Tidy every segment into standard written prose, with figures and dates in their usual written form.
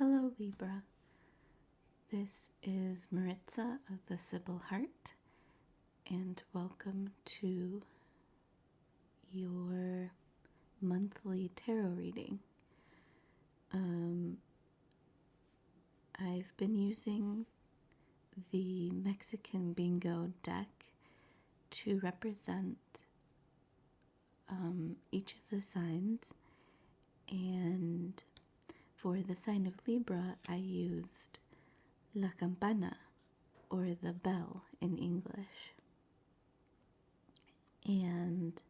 Hello Libra, this is Maritza of the Sybil Heart, and welcome to your monthly tarot reading. I've been using the Mexican Bingo deck to represent each of the signs, and for the sign of Libra, I used La Campana, or the bell in English. And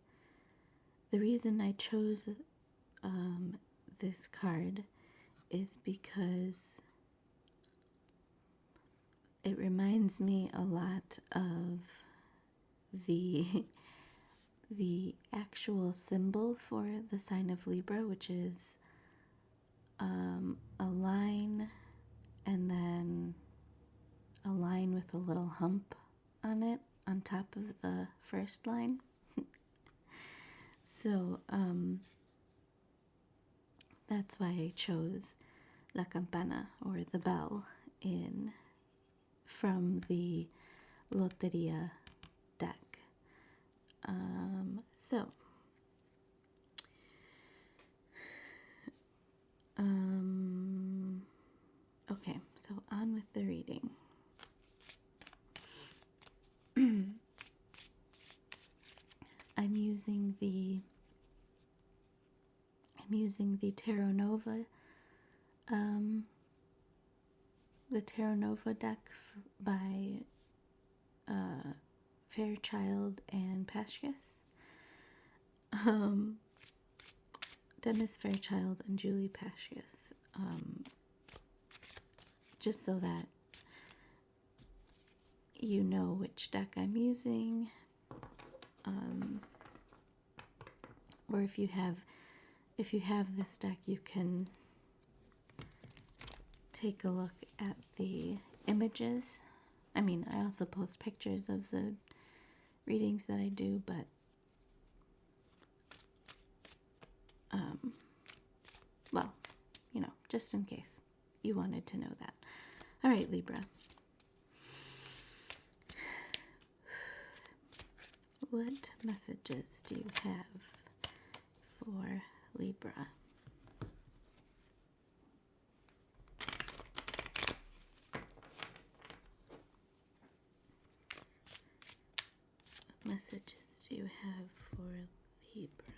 the reason I chose this card is because it reminds me a lot of the actual symbol for the sign of Libra, which is a line and then a line with a little hump on it on top of the first line. So that's why I chose La Campana, or the bell, from the Loteria deck. Okay, so on with the reading. I'm using the Tarot Nova, deck by Fairchild and Paschkis. Dennis Fairchild and Julie Paschkis. Just so that you know which deck I'm using, or if you have this deck, you can take a look at the images. I mean, I also post pictures of the readings that I do, but well, just in case you wanted to know that. All right, Libra. What messages do you have for Libra? What messages do you have for Libra?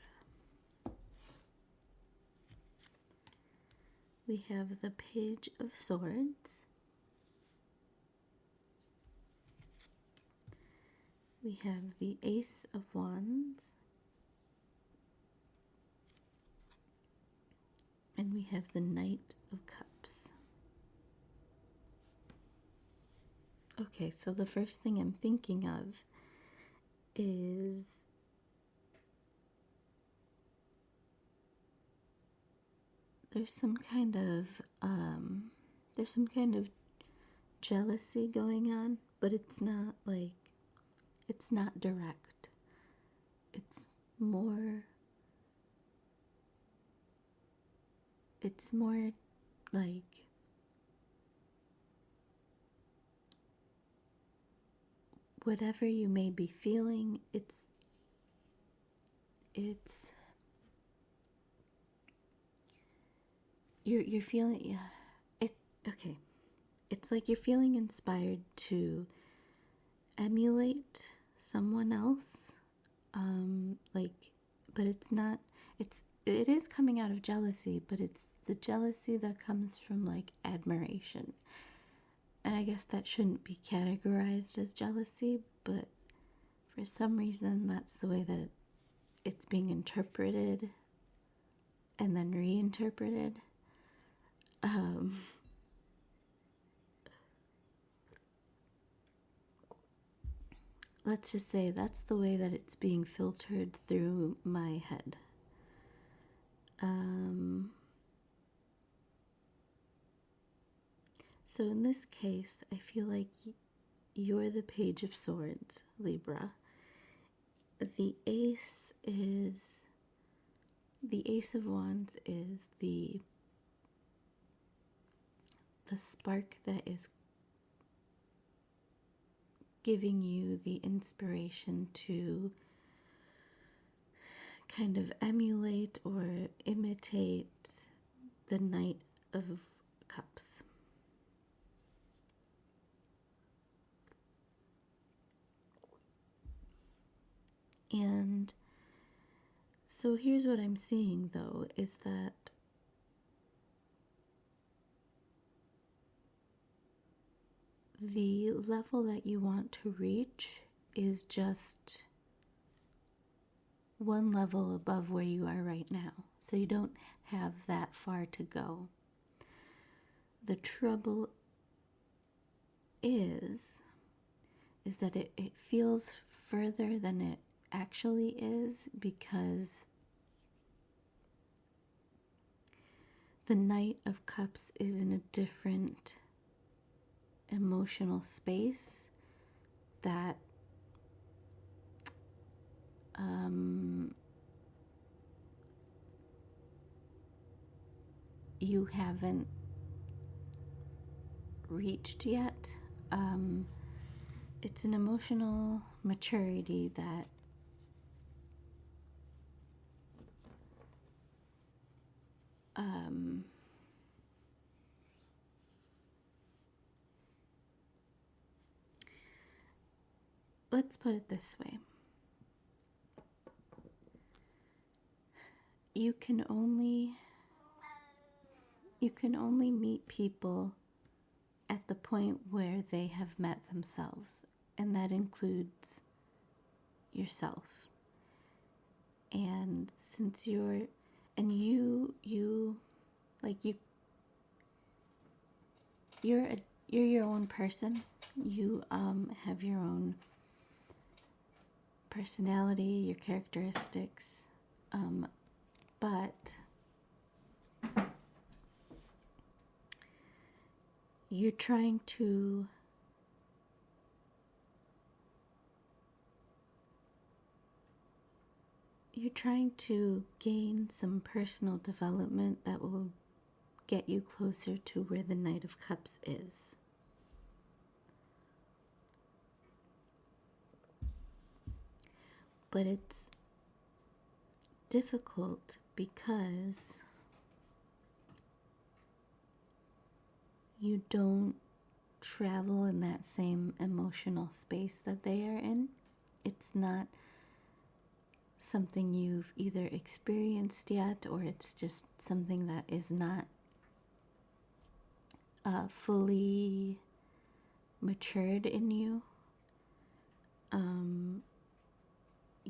We have the Page of Swords. We have the Ace of Wands. And we have the Knight of Cups. Okay, so the first thing I'm thinking of is there's some kind of jealousy going on, but it's not direct. It's more like whatever you may be feeling, you're feeling, yeah, okay. It's like you're feeling inspired to emulate someone else, but it is coming out of jealousy, but it's the jealousy that comes from admiration. And I guess that shouldn't be categorized as jealousy, but for some reason that's the way that it's being interpreted and then reinterpreted. Let's just say that's the way that it's being filtered through my head. So in this case, I feel like you're the Page of Swords, Libra. The Ace of Wands is the the spark that is giving you the inspiration to kind of emulate or imitate the Knight of Cups. And so here's what I'm seeing, though, is that the level that you want to reach is just one level above where you are right now. So you don't have that far to go. The trouble is that it feels further than it actually is, because the Knight of Cups is in a different emotional space that you haven't reached yet. It's an emotional maturity that let's put it this way. You can only meet people at the point where they have met themselves, and that includes yourself. And since you're your own person. You have your own personality, your characteristics, but you're trying to gain some personal development that will get you closer to where the Knight of Cups is. But it's difficult because you don't travel in that same emotional space that they are in. It's not something you've either experienced yet, or it's just something that is not fully matured in you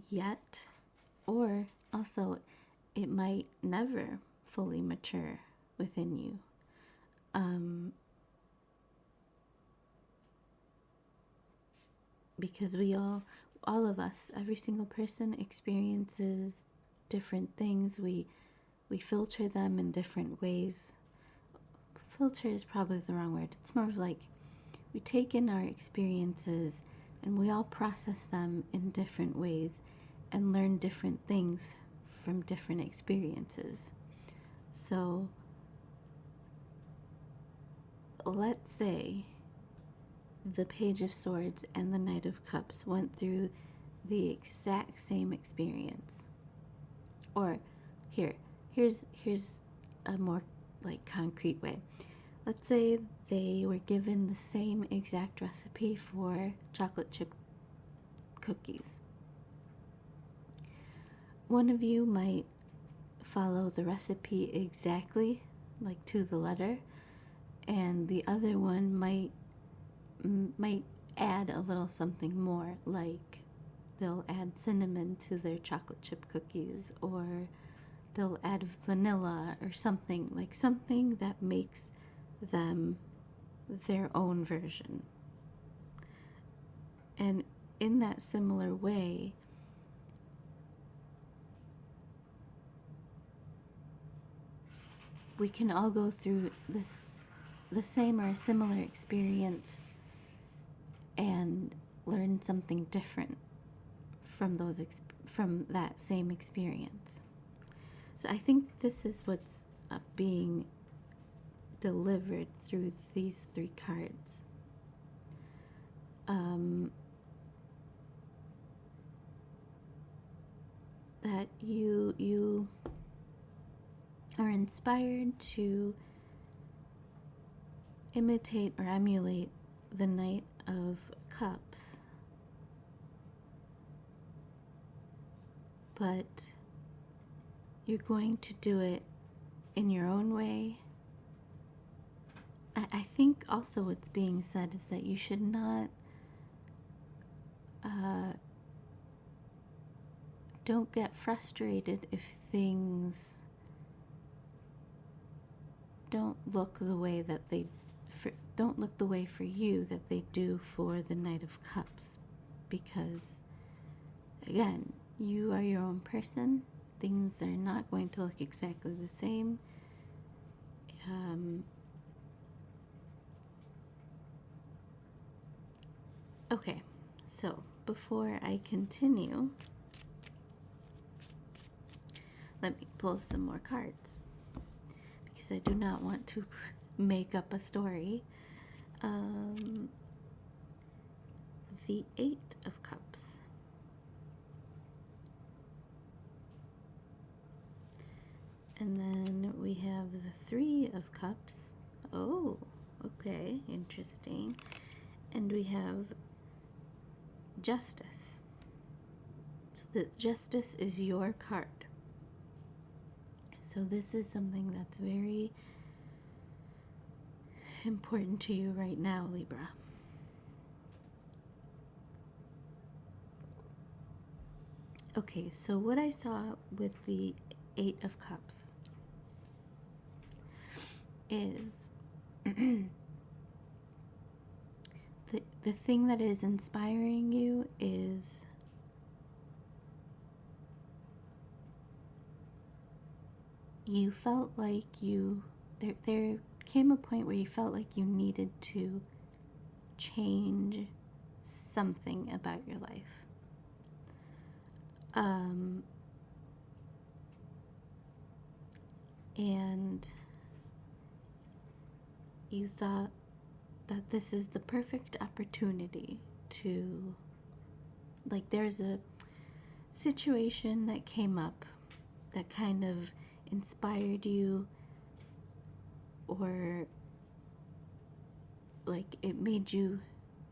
yet, or also it might never fully mature within you. Because all of us, every single person experiences different things. We filter them in different ways. Filter is probably the wrong word. It's more of like we take in our experiences and we all process them in different ways and learn different things from different experiences. So let's say the Page of Swords and the Knight of Cups went through the exact same experience. Or here's a more like concrete way. Let's say they were given the same exact recipe for chocolate chip cookies. One of you might follow the recipe exactly, like to the letter, and the other one might add a little something more, like they'll add cinnamon to their chocolate chip cookies, or they'll add vanilla or something that makes them their own version. And in that similar way, we can all go through the same or a similar experience and learn something different from that same experience. So I think this is what's being delivered through these three cards. That you are inspired to imitate or emulate the Knight of Cups, but you're going to do it in your own way. I think also what's being said is that you should not don't get frustrated if things don't look the way that they don't look the way for you that they do for the Knight of Cups, because again, you are your own person. Things are not going to look exactly the same. Okay, so before I continue, let me pull some more cards, because I do not want to make up a story. The Eight of Cups. And then we have the Three of Cups. Oh, okay, interesting. And we have Justice. So the Justice is your card. So this is something that's very important to you right now, Libra. Okay, so what I saw with the Eight of Cups is the thing that is inspiring you is you felt like there came a point where you felt like you needed to change something about your life. And you thought that this is the perfect opportunity to, like, there's a situation that came up that kind of inspired you, or like it made you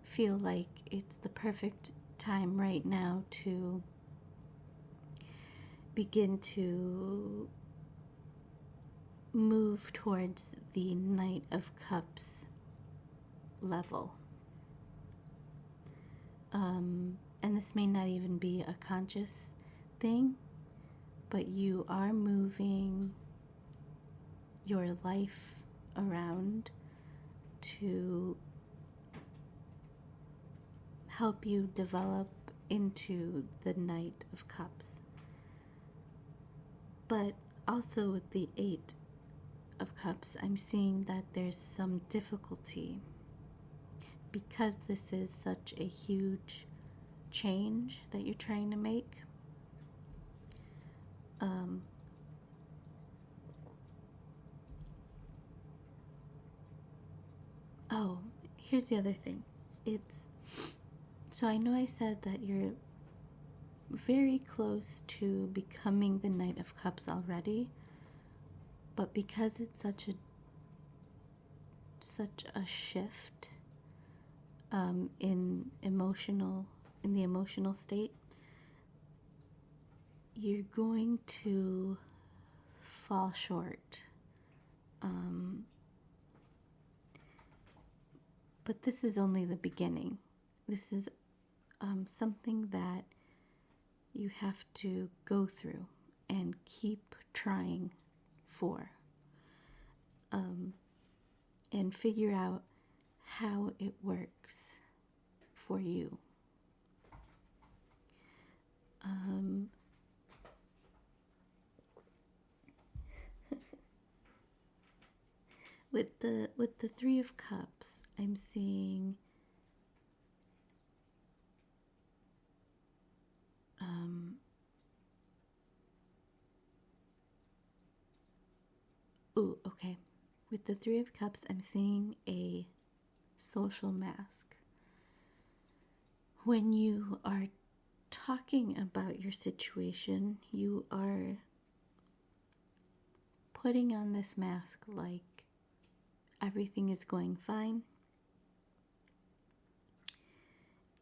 feel like it's the perfect time right now to begin to move towards the Knight of Cups level. And this may not even be a conscious thing, but you are moving your life around to help you develop into the Knight of Cups. But also with the Eight of Cups, I'm seeing that there's some difficulty because this is such a huge change that you're trying to make. Oh, here's the other thing. So I know I said that you're very close to becoming the Knight of Cups already, but because it's such a shift in the emotional state, you're going to fall short. But this is only the beginning. This is something that you have to go through and keep trying for, and figure out how it works for you. With the Three of Cups, I'm seeing okay. With the Three of Cups, I'm seeing a social mask. When you are talking about your situation, you are putting on this mask like everything is going fine.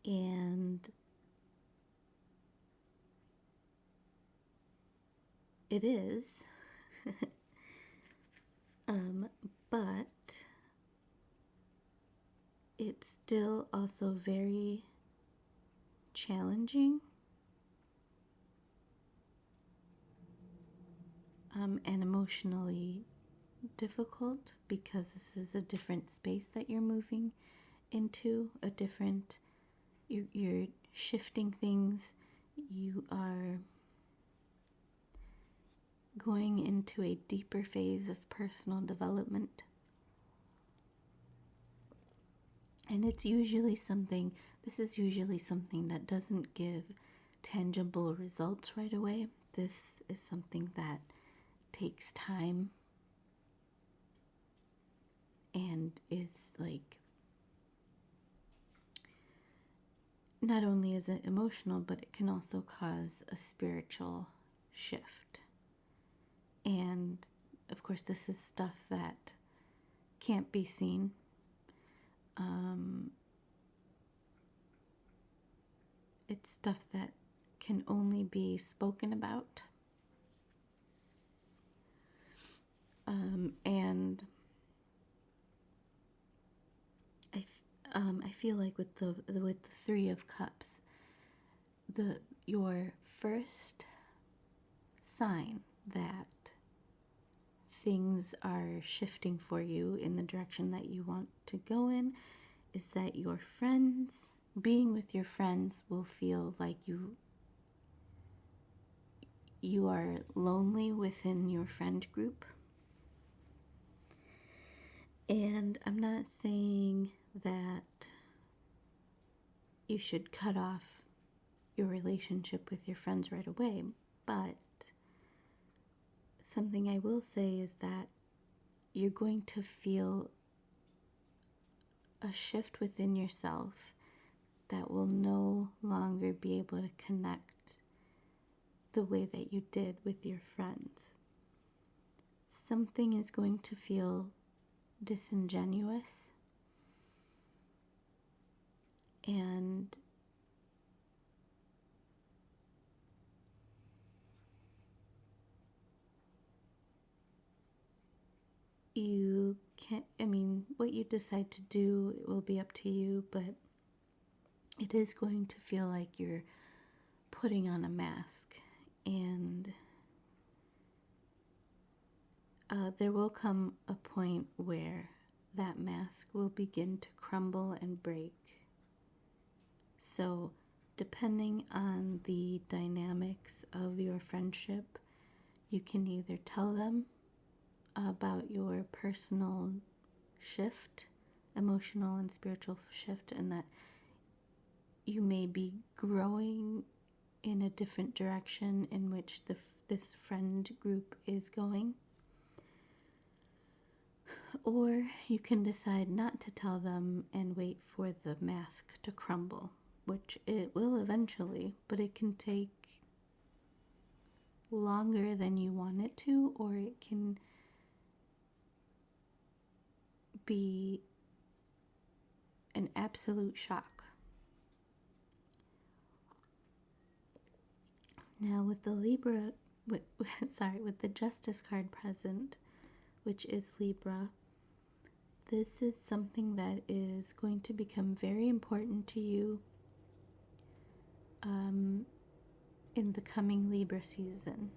And it is. But it's still also very challenging and emotionally difficult, because this is a different space that you're moving into, a different, you're shifting things, you are going into a deeper phase of personal development. And this is usually something that doesn't give tangible results right away. This is something that takes time and is like, not only is it emotional, but it can also cause a spiritual shift. And of course, this is stuff that can't be seen. It's stuff that can only be spoken about. And I feel like with the Three of Cups, your first sign that things are shifting for you in the direction that you want to go in is that your friends, being with your friends, will feel like you are lonely within your friend group. And I'm not saying that you should cut off your relationship with your friends right away, but something I will say is that you're going to feel a shift within yourself that will no longer be able to connect the way that you did with your friends. Something is going to feel disingenuous, and you can't, what you decide to do, it will be up to you, but it is going to feel like you're putting on a mask. And there will come a point where that mask will begin to crumble and break. So, depending on the dynamics of your friendship, you can either tell them about your personal shift, emotional and spiritual shift, and that you may be growing in a different direction in which this friend group is going. Or you can decide not to tell them and wait for the mask to crumble, which it will eventually, but it can take longer than you want it to, or it can be an absolute shock. Now with the Libra, with the Justice card present, which is Libra, this is something that is going to become very important to you in the coming Libra season.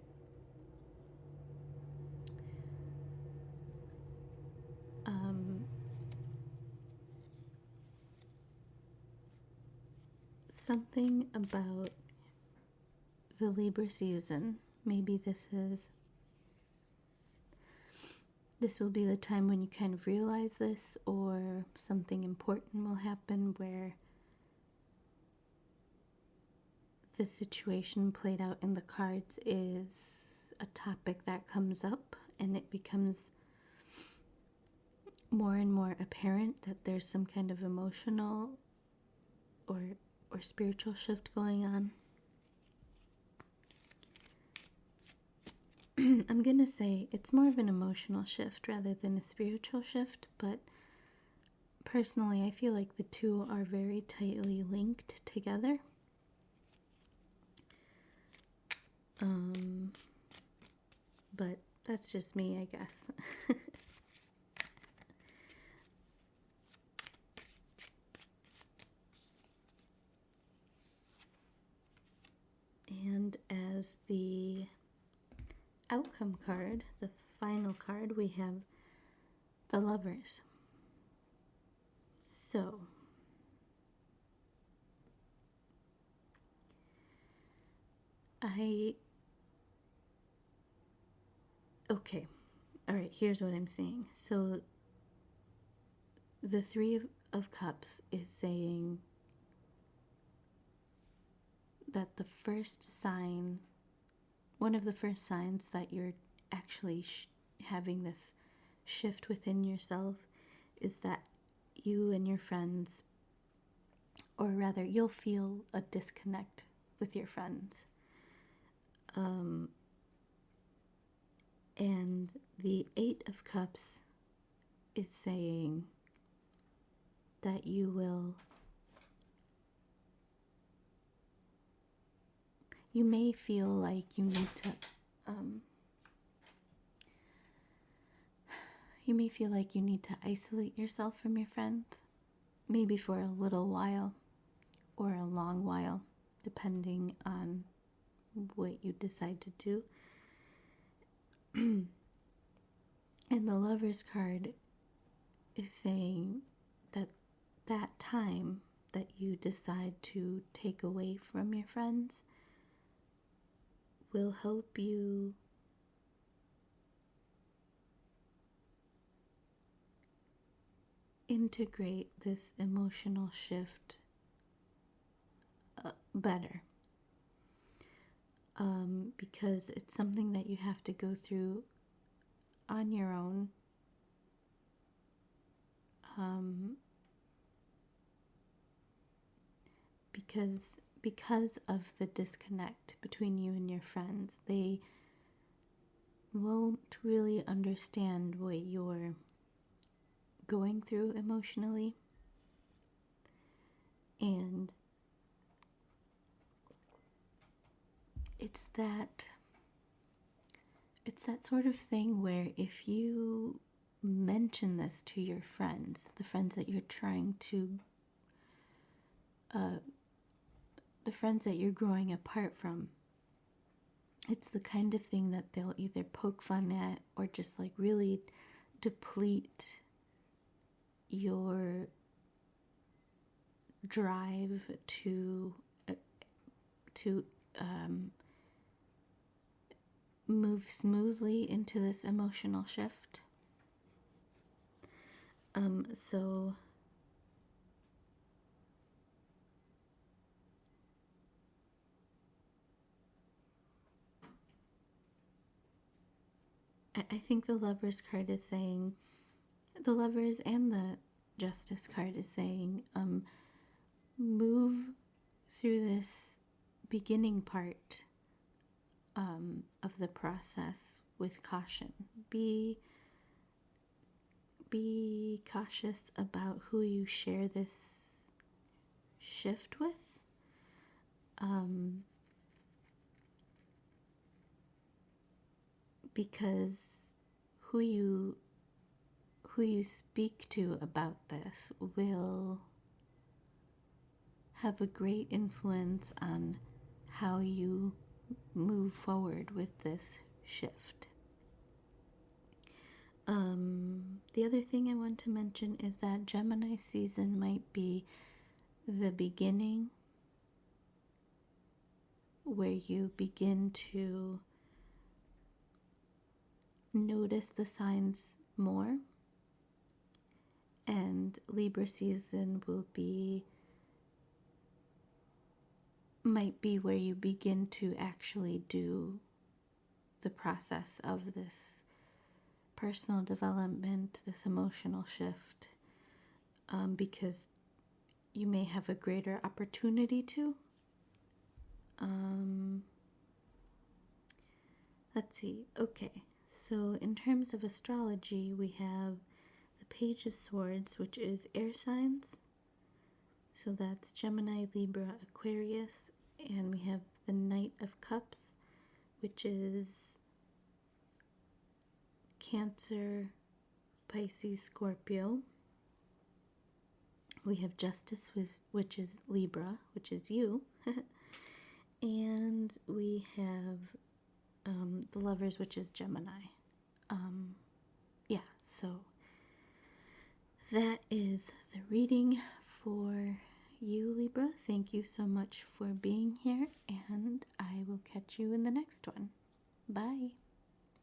Something about the Libra season, maybe this will be the time when you kind of realize this, or something important will happen where the situation played out in the cards is a topic that comes up and it becomes more and more apparent that there's some kind of emotional or spiritual shift going on. I'm going to say it's more of an emotional shift rather than a spiritual shift, but personally, I feel like the two are very tightly linked together. But that's just me, I guess. And as the outcome card, the final card, we have the Lovers. So, okay, all right, here's what I'm saying. So, the Three of Cups is saying that the first sign, one of the first signs that you're actually having this shift within yourself is that you and your friends, or rather, you'll feel a disconnect with your friends. And the Eight of Cups is saying that you may feel like you need to, isolate yourself from your friends, maybe for a little while or a long while, depending on what you decide to do. And the Lover's card is saying that time that you decide to take away from your friends will help you integrate this emotional shift better. Because it's something that you have to go through on your own. Because of the disconnect between you and your friends, they won't really understand what you're going through emotionally. And it's that sort of thing where if you mention this to your friends, the friends that you're trying to the friends that you're growing apart from, it's the kind of thing that they'll either poke fun at or just like really deplete your drive to move smoothly into this emotional shift. So I think the Lover's card is saying, the Lovers and the Justice card is saying, move through this beginning part of the process with caution. Be cautious about who you share this shift with. Because who you speak to about this will have a great influence on how you move forward with this shift. The other thing I want to mention is that Gemini season might be the beginning where you begin to notice the signs more, and Libra season might be where you begin to actually do the process of this personal development, this emotional shift, because you may have a greater opportunity to. Let's see. Okay, so in terms of astrology, we have the Page of Swords, which is air signs. So that's Gemini, Libra, Aquarius. And we have the Knight of Cups, which is Cancer, Pisces, Scorpio. We have Justice, which is Libra, which is you. And we have the Lovers, which is Gemini. Yeah, so that is the reading for you, Libra. Thank you so much for being here, and I will catch you in the next one. Bye.